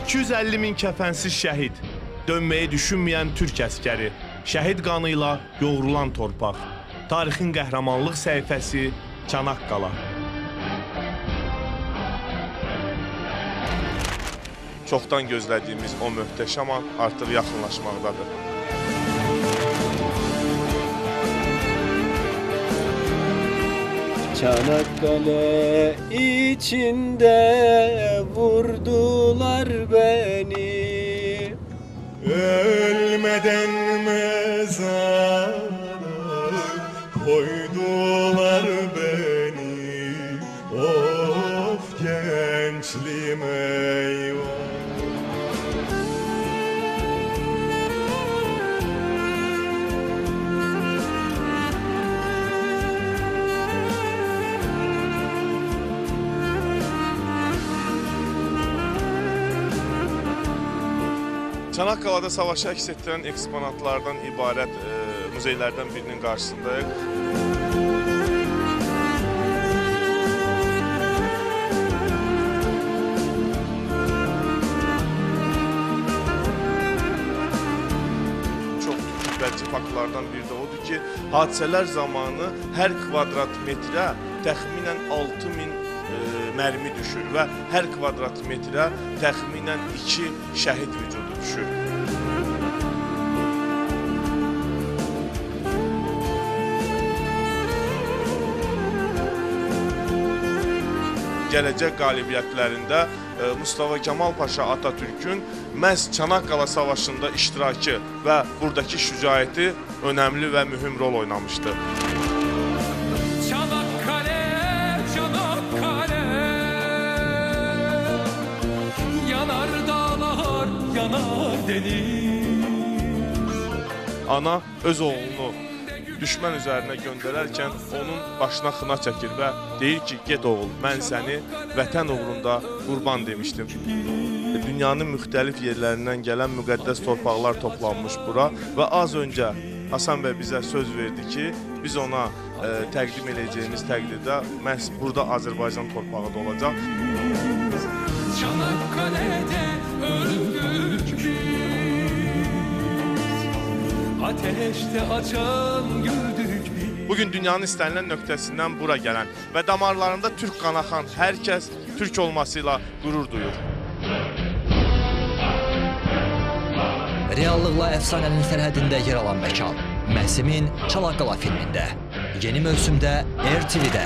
250 min kəfənsiz şəhid, dönməyi düşünməyən türk əskəri, şəhid qanıyla yoğrulan torpaq, tarixin qəhrəmanlıq səhifəsi Çanaqqala. Çoxdan gözlədiyimiz o möhtəşəm an artıq yaxınlaşmaqdadır. Çanakkale içinde vurdular beni. Ölmeden mezara koydular beni. Of gençliğim eyvah. Çanaqqalada savaşı əks etdirən eksponatlardan ibarət muzeylərdən birinin qarşısındayıq. Çox bəlkə faktlardan biri də odur ki, hadisələr zamanı hər kvadrat metrə təxminən 6000 mərmi düşür və hər kvadrat metrə təxminən 2 şəhid vücudu düşür. Gələcək qalibiyyətlərində Mustafa Kemal Paşa Atatürk'ün məhz Çanaqqala Savaşında iştirakı və buradakı şücaəti önəmli və mühüm rol oynamışdı. Ana öz oğlunu düşmən üzərinə göndərərkən onun başına xına çəkir və deyir ki, get oğul, mən səni vətən uğrunda qurban demişdim. Dünyanın müxtəlif yerlərindən gələn müqəddəs torpaqlar toplanmış bura və az öncə Hasan bəy bizə söz verdi ki, biz ona təqdim edəcəyimiz təqdirdə məhz burada Azərbaycan torpağı da olacaq. Çanakkale'de öldük ateşte açan güldük. Bugün dünyanın istənilən nöqtəsindən bura gələn və damarlarında türk qan axan hər kəs türk olmasıyla qürur duyur. Reallıqla əfsanənin sərhədində yer alan məkan Məhsimin Çanaqqala filmində. Yeni mövsümdə RTV-də.